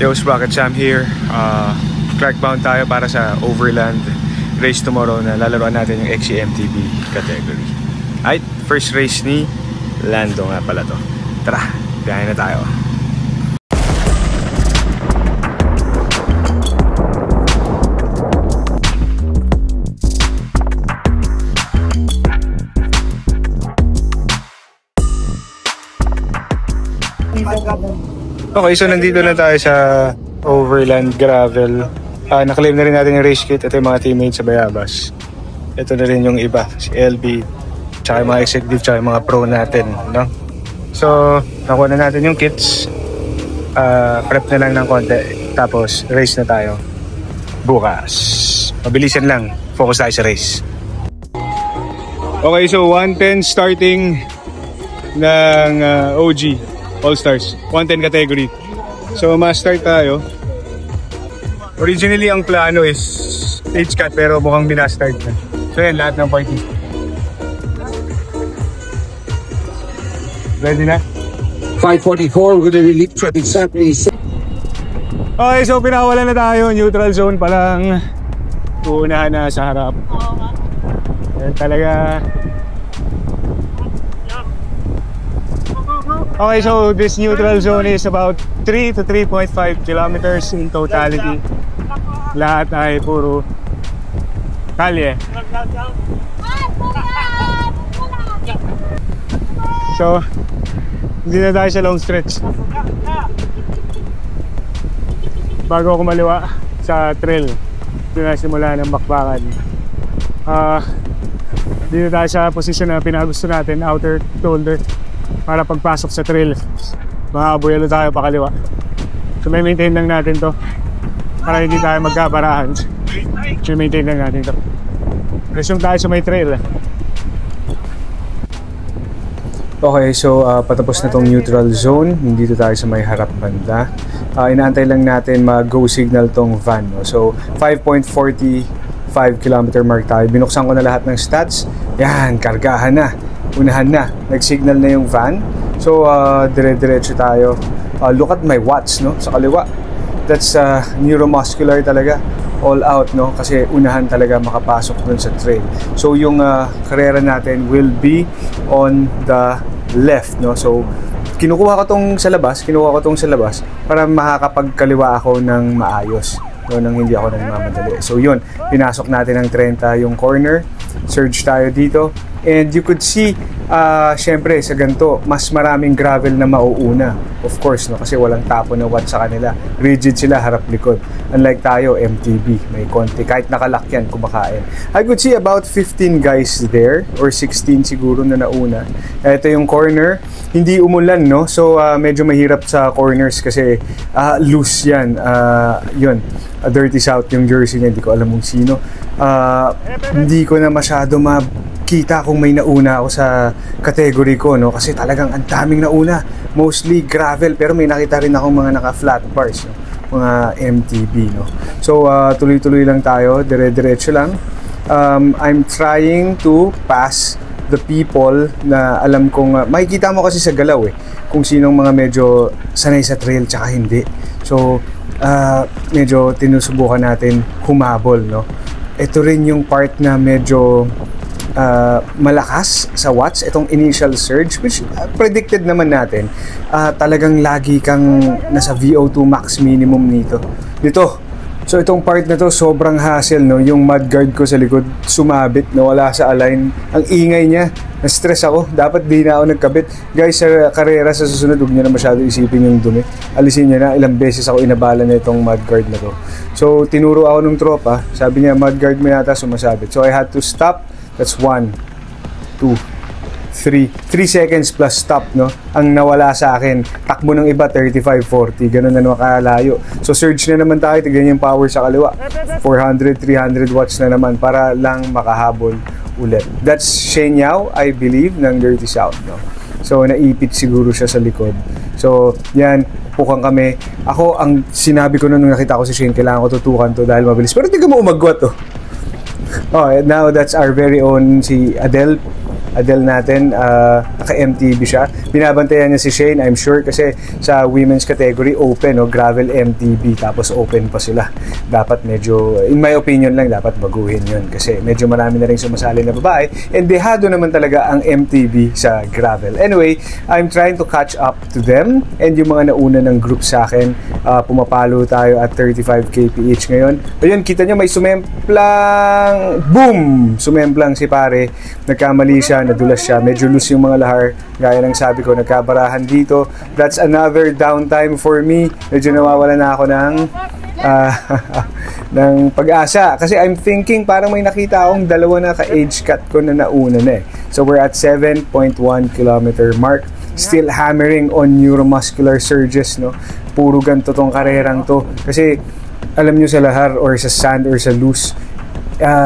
Yo, Sprocket Sam here. Trackbound tayo para sa Overland race tomorrow na lalaroan natin yung XCMTB category. Alright, first race ni Lando nga pala to. Tara, biyahe na tayo. Okay, so nandito na tayo sa Overland Gravel. Naklaim na rin natin yung race kit. Ito yung mga teammates sa Bayabas. Ito na rin yung iba, si LB, tsaka yung mga executive, tsaka yung mga pro natin, no? So, nakuha na natin yung kits. Prep na lang ng konti. Tapos, race na tayo bukas. Mabilisan lang. Focus tayo sa race. Okay, so 110 starting ng OG All-Stars, 110 category. So, ma-start tayo. Originally, ang plano is stage cut pero mukhang binastart na. So, yan, lahat ng party. Ready na? 544, we're gonna relieve traffic exactly. Okay, so pinakawalan na tayo. Neutral zone pa lang. Uunahan na sa harap. Yan talaga. Okay, so this neutral zone is about 3 to 3.5 kilometers in totality. Lahat ay puro kalye. So, hindi na tayo sa long stretch. Bago ako maliwa sa trail, doon na simula ng bakbakan. Dito tayo sa position na pinagusto natin, outer shoulder, para pagpasok sa trail makabuyalo tayo pakaliwa. So may maintain lang natin to para hindi tayo magkabarahan. So maintain lang natin to. Resume tayo sa may trail. Okay, so patapos na tong neutral zone. Dito tayo sa may harap banda. Inaantay lang natin mag-go signal tong van, no? So 5.45 kilometer mark tayo. Binuksan ko na lahat ng stats. Yan, kargahan na. Unahan na, nag-signal na yung van. So, dire-diretso tayo. Look at my watts, no? Sa kaliwa. That's neuromuscular talaga. All out, no? Kasi unahan talaga makapasok dun sa trail. So, yung karera natin will be on the left, no? So, kinukuha ko tong sa labas para makakapagkaliwa ako ng maayos. No, nang hindi ako nagmamadali. So, yun. Pinasok natin ng 30 yung corner. Surge tayo dito. And you could see, syempre sa ganito, mas maraming gravel na mauuna. Of course, no? Kasi walang tapo na watt sa kanila. Rigid sila, harap-likod. Unlike tayo, MTB, may konti. Kahit nakalak yan, kumakain. I could see about 15 guys there, or 16 siguro na nauna. Ito yung corner. Hindi umulan, no? So, medyo mahirap sa corners kasi loose yan. Yun, Dirty South yung jersey niya. Hindi ko alam kung sino. Hindi ko na masyado kita kung may nauna ako sa category ko, no? Kasi talagang ang daming nauna. Mostly gravel, pero may nakita rin akong mga naka-flat bars, no? Mga MTB, no? So, tuloy-tuloy lang tayo, dire-diretso lang. I'm trying to pass the people na alam kong, makikita mo kasi sa galaw kung sinong mga medyo sanay sa trail tsaka hindi. So, medyo tinusubukan natin humabol, no? Ito rin yung part na medyo malakas sa watts, itong initial surge, which predicted naman natin. Talagang lagi kang nasa VO2 max minimum dito. So itong part na to sobrang hassle, no? Yung mudguard ko sa likod sumabit, nawala sa align. Ang ingay niya, na-stress ako. Dapat di na ako nagkabit. Guys, sa karera sa susunod, huwag nyo na masyado isipin yung dumi. Alisin nyo na, ilang beses ako inabala na itong mudguard na to. So tinuro ako ng tropa, sabi niya mudguard mo yata sumasabit. So I had to stop. That's 1, 2, 3 seconds plus stop, no? Ang nawala sa akin, takbo ng iba 35, 40, ganun na makalayo. So surge na naman tayo, tignan yung power sa kaliwa, 400, 300 watts na naman para lang makahabol ulit. That's Shenyao, I believe, ng Dirty South, no? So naipit siguro siya sa likod. So yan, pukan kami. Ako, ang sinabi ko nung nakita ko si Shane, kailangan ko tutukan to dahil mabilis. Pero tignan mo umagwat, oh. Oh, now that's our very own si Adele. Adele natin, naka-MTB siya. Binabantayan niya si Shane, I'm sure, kasi sa women's category, open, no? Gravel MTB, tapos open pa sila. Dapat medyo, in my opinion lang, dapat baguhin yun kasi medyo marami na rin sumasali na babae, and dehado naman talaga ang MTB sa gravel. Anyway, I'm trying to catch up to them, and yung mga nauna ng group sa akin, pumapalo tayo at 35 kph ngayon. Ayun, kita nyo may sumemplang, boom! Sumemplang si pare, nagkamali siya, nadulas siya, medyo loose yung mga lahar, gaya ng sabi ko, nagkabarahan dito. That's another downtime for me. Medyo nawawala na ako ng pag-asa kasi I'm thinking parang may nakita akong dalawa na ka-age cut ko na nauna na eh. So we're at 7.1 kilometer mark, still hammering on neuromuscular surges, no? Puro ganito tong karerang to kasi alam nyo sa lahar or sa sand or sa loose,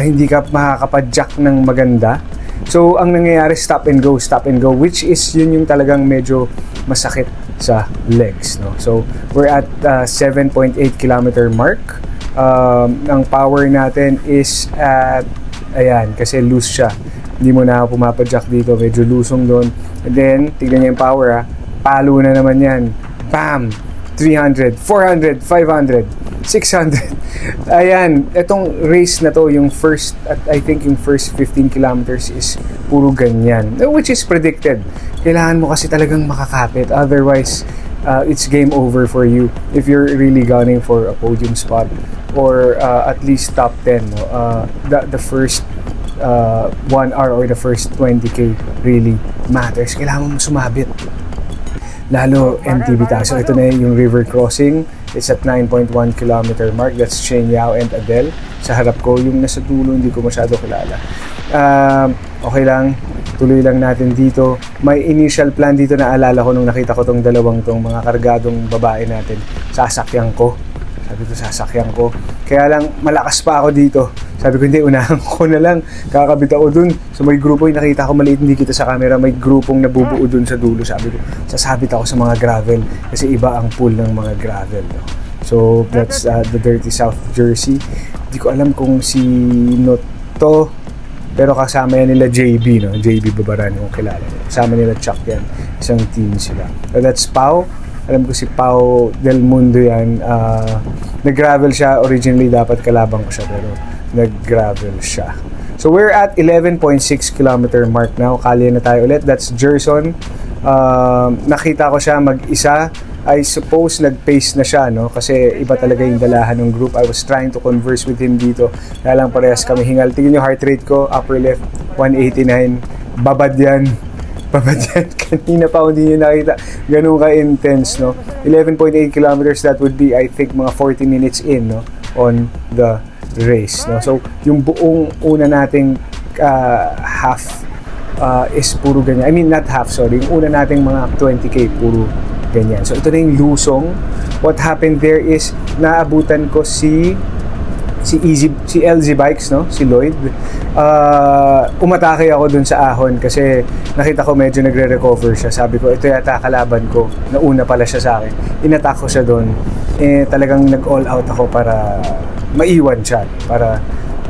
hindi ka makakapadjak ng maganda. So, ang nangyayari, stop and go, which is yun yung talagang medyo masakit sa legs, no? So, we're at 7.8 kilometer mark. Ang power natin is at, ayan, kasi loose siya. Hindi mo na pumapadjak dito, medyo lusong doon. And then, tignan niyo yung power, palo na naman yan. Bam! 300, 400, 500, 600. Ayan, etong race na to, yung first, at I think yung first 15 kilometers is puro ganyan, which is predicted. Kailangan mo kasi talagang makakapit, otherwise it's game over for you if you're really gunning for a podium spot or at least top 10, no? The first 1 hour or the first 20k really matters. Kailangan mo sumabit, lalo MTB tayo. So ito na yung river crossing. It's at 9.1 kilometer mark. That's Shane Yao and Adele. Sa harap ko, yung nasa dulo, hindi ko masyado kilala. Okay lang, tuloy lang natin dito. May initial plan dito na alala ko nung nakita ko tong dalawang tong mga kargadong babae natin. Sasakyan ko. Sabi ko, sasakyan ko. Kaya lang, malakas pa ako dito. Sabi ko, hindi, unahan ko na lang. Kakabit ako dun. So may grupo, yung nakita ko maliit, hindi kita sa camera, may grupong nabubuo dun sa dulo. Sabi ko, sasabit ako sa mga gravel. Kasi iba ang pool ng mga gravel, no? So that's the Dirty South jersey. Hindi ko alam kung sino to, pero kasama yan nila JB, no? JB Babaran, yung kilala. Kasama nila Chuck yan. Isang team sila. So that's Pau. Alam ko si Pau Del Mundo yan. Nag-gravel siya. Originally, dapat kalabang ko siya, pero nag-gravel siya. So, we're at 11.6 kilometer mark now. Kali na tayo ulit. That's Gerson. Nakita ko siya mag-isa. I suppose nag-pace na siya, no? Kasi iba talaga yung dalahan ng group. I was trying to converse with him dito. Kaya lang parehas kami hingal. Tingnan yung heart rate ko. Upper left, 189. Babad yan. Kanina pa hindi nyo nakita. Ganun ka-intense, no? 11.8 kilometers, that would be, I think, mga 40 minutes in, no? On the race, no? So, yung buong una nating half is puro ganyan. I mean, not half, sorry. Yung una nating mga 20k, puro ganyan. So, ito na yung lusong. What happened there is, naabutan ko si LZ Bikes, no? Si Lloyd. Umatake ako dun sa ahon kasi nakita ko medyo nagre-recover siya. Sabi ko, ito yata kalaban ko. Nauna pala siya sa akin. Inattack ko siya dun. Talagang nag-all out ako para maiwan siya. Para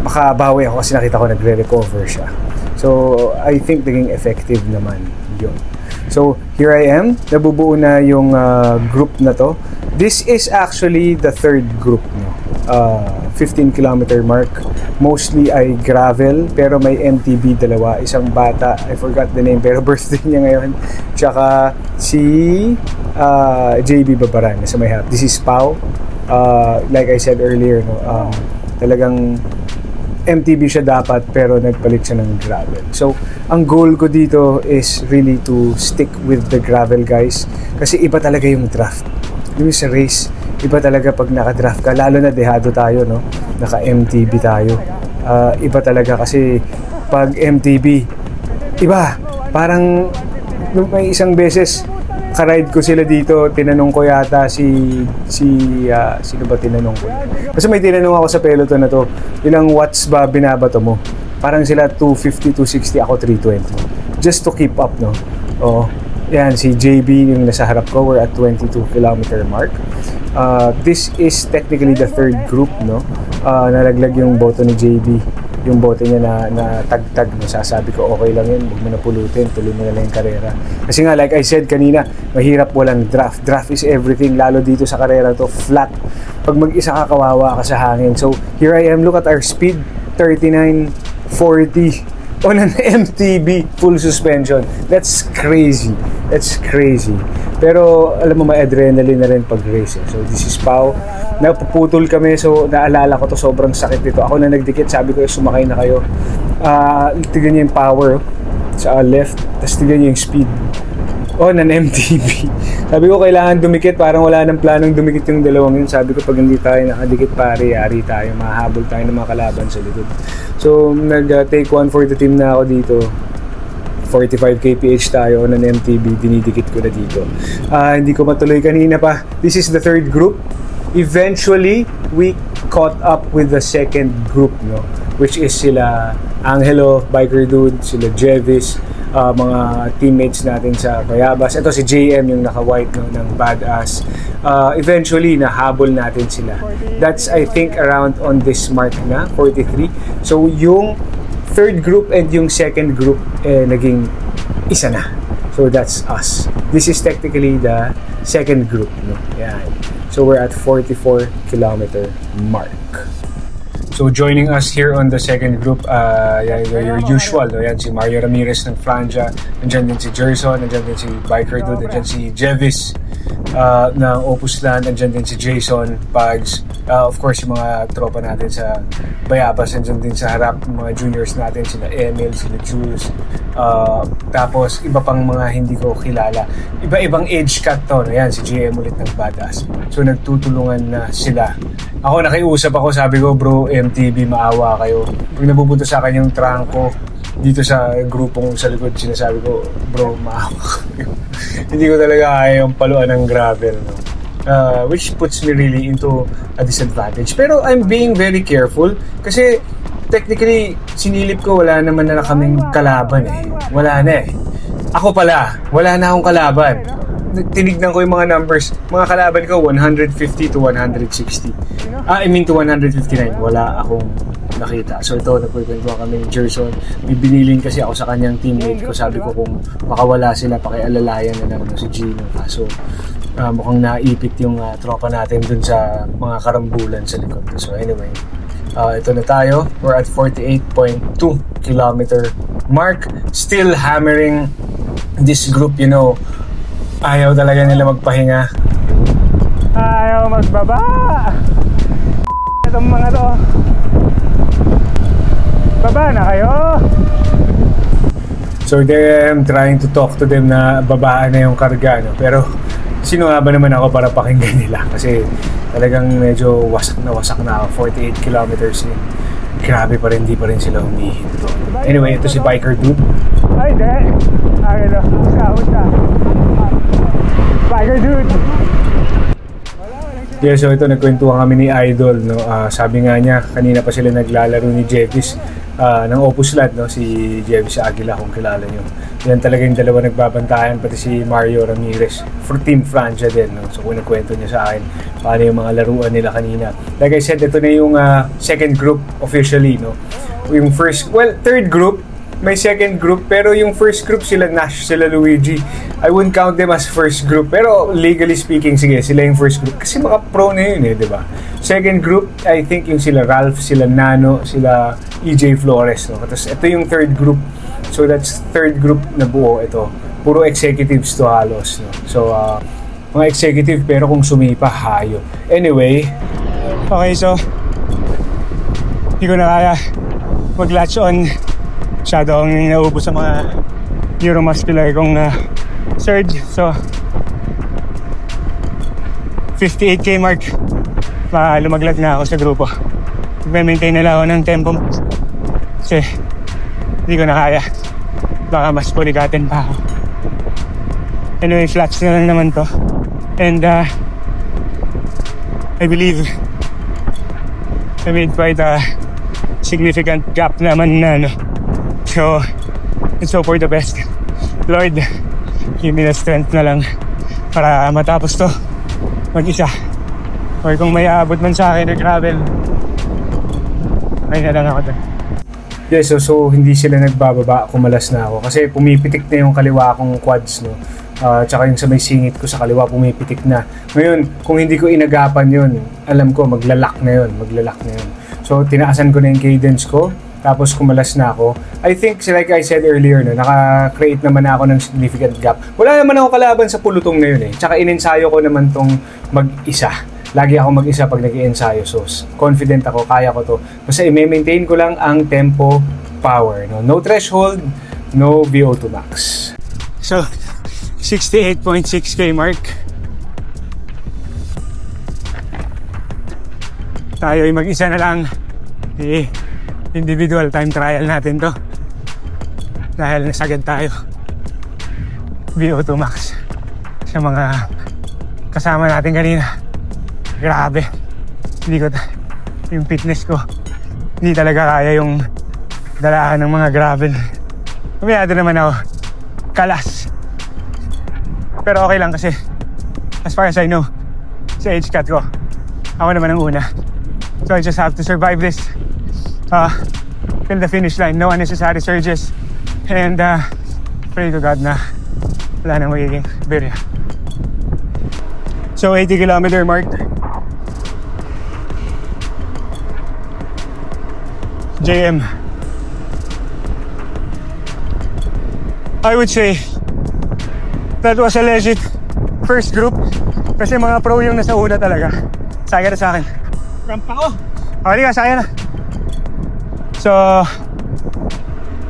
makabawi ako kasi nakita ko nagre-recover siya. So, I think naging effective naman yun. So, here I am. Nabubuo na yung group na to. This is actually the third group, no? 15 kilometer mark. Mostly ay gravel, pero may MTB dalawa. Isang bata, I forgot the name, pero birthday niya ngayon. Tsaka si JB Babaran sa may harap. This is Pau. Like I said earlier, no, talagang MTB siya dapat, pero nagpalit siya ng gravel. So, ang goal ko dito is really to stick with the gravel, guys. Kasi iba talaga yung draft. Yung sa race, iba talaga pag naka-draft ka, lalo na dehado tayo, no? Naka-MTB tayo. Iba talaga kasi pag MTB, iba. Parang may isang beses, ka-ride ko sila dito, tinanong ko yata sino ba tinanong ko? Kasi may tinanong ako sa peloton na to, ilang watts ba binabato mo? Parang sila 250, 260, ako 320. Just to keep up, no? Oo. Yan, si JB yung nasa harap ko. We're at 22 kilometer mark. This is technically the third group, no? Nalaglag yung boto ni JB. yung bote niya na tagtag. Nasasabi ko, okay lang yun, huwag mo na pulutin, tuloy mo na lang yung karera. Kasi nga, like I said kanina, mahirap walang draft. Draft is everything, lalo dito sa karera to, flat. Pag mag-isa ka, kawawa ka sa hangin. So, here I am, look at our speed, 39.40 on an MTB full suspension. That's crazy. That's crazy. Pero alam mo, may adrenaline na rin pag race. So this is Pau. Napuputol kami, so naalala ko to, sobrang sakit dito. Ako na nagdikit, sabi ko sumakay na kayo. Tignan niyo yung power sa left, tapos tignan niyo yung speed on an MTB. Sabi ko kailangan dumikit, parang wala nang planong dumikit yung dalawang yun. Sabi ko pag hindi tayo nakadikit pare, yari tayo, mahahabol tayo ng mga kalaban sa likod. So nag-take one for the team na ako dito. 45 kph tayo on an MTB, dinidikit ko na dito. Hindi ko matuloy kanina pa. This is the third group. Eventually, we caught up with the second group, no? Which is sila Angelo, Biker Dude, sila Jevis, mga teammates natin sa Bayabas. Ito si JM, yung naka-white, no, ng Badass. Eventually, nahabol natin sila. That's, I think, around on this mark na, 43. So, yung third group and yung second group, naging isa na. So, that's us. This is technically the second group, no? Yan. So, we're at 44 kilometer mark. So, joining us here on the second group, your usual, no? Yan, si Mario Ramirez ng Franja, nandiyan din si Gerson, nandiyan din si Biker Dude, nandiyan si Jevis ng Opus Land, nandiyan din si Jason, Pags, of course, yung mga tropa natin sa Bayabas, nandiyan din sa harap, mga juniors natin, sila Emil, sila Jules, tapos iba pang mga hindi ko kilala. Iba-ibang age cut to, no? Yan, si GM ulit ng Badass. So, nagtutulungan na sila. Ako, nakiusap ako, sabi ko, bro, MTB, maawa kayo. Pag napupunta sa akin yung trangko dito sa grupong sa likod, sinasabi ko, bro, maawa kayo. Hindi ko talaga kaya yung paluan ng gravel, no? Which puts me really into a disadvantage. Pero I'm being very careful kasi technically, sinilip ko, wala naman na kaming kalaban eh. Wala na eh. Ako pala, wala na akong kalaban. Tinignan ko yung mga numbers. Mga kalaban ko, 150 to 160. I mean to 159. Wala akong nakita. So ito, nagkwentuhan kami ni Gerson. May binilin kasi ako sa kanyang teammate ko. Sabi ko kung makawala sila, pakialalayan na lang si Gino. Kaso mukhang naipit yung tropa natin dun sa mga karambulan sa likod. So anyway, ito na tayo. We're at 48.2 kilometer mark. Still hammering this group, you know. Ayaw talaga nila magpahinga. Ayaw magbaba. Itong mga to. Baba na kayo. So there I'm trying to talk to them na babaan na yung karga, no? Pero sino nga ba naman ako para pakinggan nila? Kasi talagang medyo wasak na ako. 48 kilometers yun. Grabe pa rin, di pa rin sila humihinto. Anyway, ito si Biker Dude. Ay, de. Ay, no. Sahod na. Biker Dude. Yeah, so ito, nagkwentuhan kami ni Idol, no? Sabi nga niya, kanina pa sila naglalaro ni Jevis ng Opus Land, no? Si Jevis Aguila, kung kilala nyo. Yan talaga yung dalawa nagbabantayan, pati si Mario Ramirez for Team Franja din, no? So kung nagkwento niya sa akin paano yung mga laruan nila kanina. Like I said, ito na yung second group officially, no? Yung first, well, third group, may second group, pero yung first group sila Nash, sila Luigi. I wouldn't count them as first group, pero legally speaking, sige, sila yung first group kasi mga pro na yun eh, di ba? Second group, I think yung sila Ralph, sila Nano, sila EJ Flores, no? Tapos ito yung third group, so that's third group na buo. Ito, puro executives to halos, no? So mga executive, pero kung sumipa, hayo. Anyway, okay, so hindi ko na kaya mag-latch on. Masyado akong inaubos sa mga neuromuscular kong surge. So 58k mark, lumaglag na ako sa grupo. Mag-maintain na lang ako ng tempo kasi hindi ko na kaya, baka mas pulikatin pa ako. Anyway, flats na lang naman to. And I believe I made quite a significant gap naman na, no? So, let's hope for the best. Lord, give me the strength na lang para matapos to mag-isa. Or kung may aabot man sa akin na gravel, ay na lang ako doon. Yes, so hindi sila nagbababa, kumalas na ako. Kasi pumipitik na yung kaliwa kong quads, no? Tsaka yung sa may singit ko sa kaliwa, pumipitik na. Ngayon, kung hindi ko inagapan yun, alam ko, maglalak na yun. So, tinaasan ko na yung cadence ko, tapos kumalas na ako. I think, like I said earlier, no, naka-create naman ako ng significant gap. Wala naman ako kalaban sa pulutong na yun, eh. Tsaka in-ensayo ko naman tong mag-isa. Lagi ako mag-isa pag nag-i-ensayo. So, confident ako, kaya ko to. Basta i-maintain ko lang ang tempo, power. No threshold, no VO2 max. So, 68.6k mark. Tayo ay mag-isa na lang. Individual time trial natin to. Dahil nasagad tayo. VO2 max. Sa mga kasama natin kanina. Grabe, hindi ko yung fitness ko, hindi talaga kaya yung dalaan ng mga gravel. Kumiyado naman ako, kalas. Pero okay lang kasi, as far as I know, sa age cut ko, ako naman ang una. So I just have to survive this till the finish line. No unnecessary surges. And pray to God na wala nang magiging birya. So 80km mark. JM. I would say that was a legit first group kasi mga pro yung nasa una talaga. Saya na sa akin. Cramp ako. Halika, saya na. So,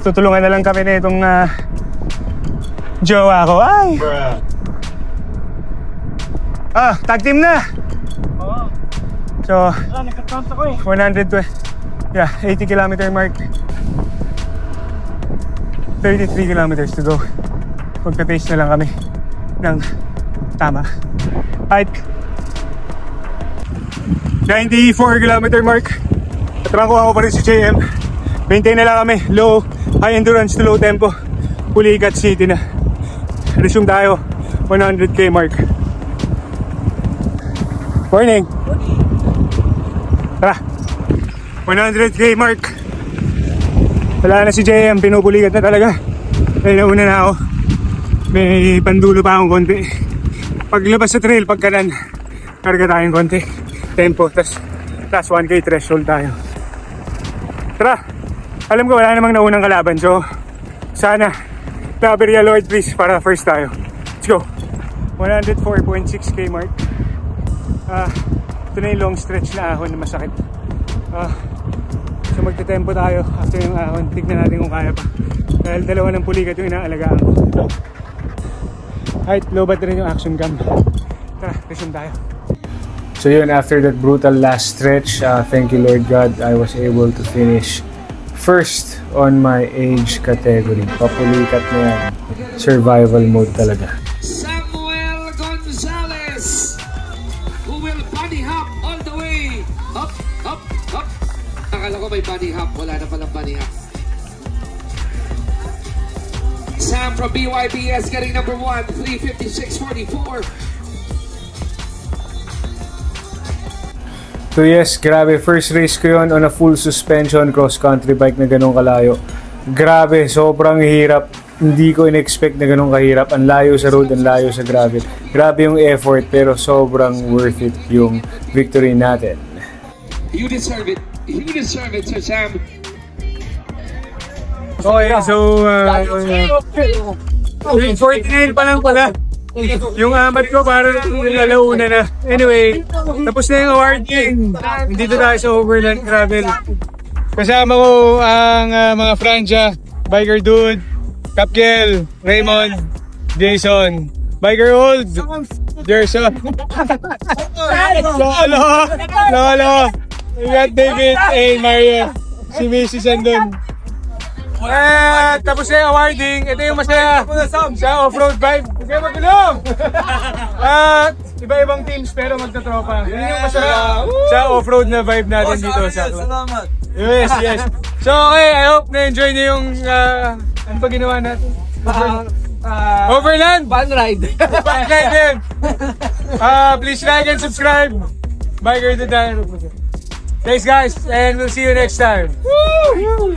tutulungan na lang kami na itong jowa ko. Ay! Tag team na! Oo. So, nagka-count ako eh. 120. Yeah, 80km mark. 33 kilometers to go. Magpa-pace na lang kami ng tama. Height 94km mark. Natrangkuhan ko pa rin si JM. Maintain na lang kami. Low, high endurance to low tempo. Pulikat City na. Resume tayo. 100k mark. Morning. Tara. 100k mark. Wala na si JM, pinupulikat na talaga. Dahil nauna na ako. May pandulo pa akong konti. Paglabas sa trail, pagkanan, karga tayong konti tempo, tas 1k threshold tayo. Tara, alam ko wala namang naunang kalaban, so sana Taberia Lord please para first tayo. Let's go. 104.6k mark. Ito na yung long stretch na ahon na masakit. So magte-tempo tayo after yung ahon. Tignan natin kung kaya pa. Dahil dalawa ng pulikat yung inaalagaan ko. Height, low battery yung action cam. Tara, resume tayo. So yun, after that brutal last stretch, thank you Lord God, I was able to finish first on my age category. Papulikat na yan. Survival mode talaga. Samuel Gonzalez, who will bunny hop all the way. Hop, hop, hop. Akala ko may bunny hop. Wala na palang bunny hop. Sam from BYBS getting number 1, 3:56.44. So yes, grabe, first race ko yun on a full suspension cross-country bike na ganun kalayo. Grabe, sobrang hirap. Hindi ko in-expect na ganun kahirap. Ang layo sa road, ang layo sa gravel. Grabe yung effort, pero sobrang worth it yung victory natin. You deserve it. You deserve it, Sir Sam. Okay, so 49 pa lang pala. Yung amat ko para nalauna na. Anyway, tapos na yung awarding. Dito tayo sa Overland Gravel. Kasama ko ang mga Francia, Biker Dude, Capgel, Raymond, Jason, Biker Old, Gerson, Lolo, we got David and Mario, si Mrs. andun. Tapos na yung awarding. Ito yung masaya sa off-road vibe. Huwag kayo magulong! Iba-ibang teams pero magtatropa. Yun yung masaya sa off-road na vibe natin dito sa Salamat! Yes, yes. So okay, I hope na-enjoy niyo yung ano pa ginawa natin? Overland! Van ride! Van ride din! Please like and subscribe! Biker to die. Thanks guys, and we'll see you next time! Woo!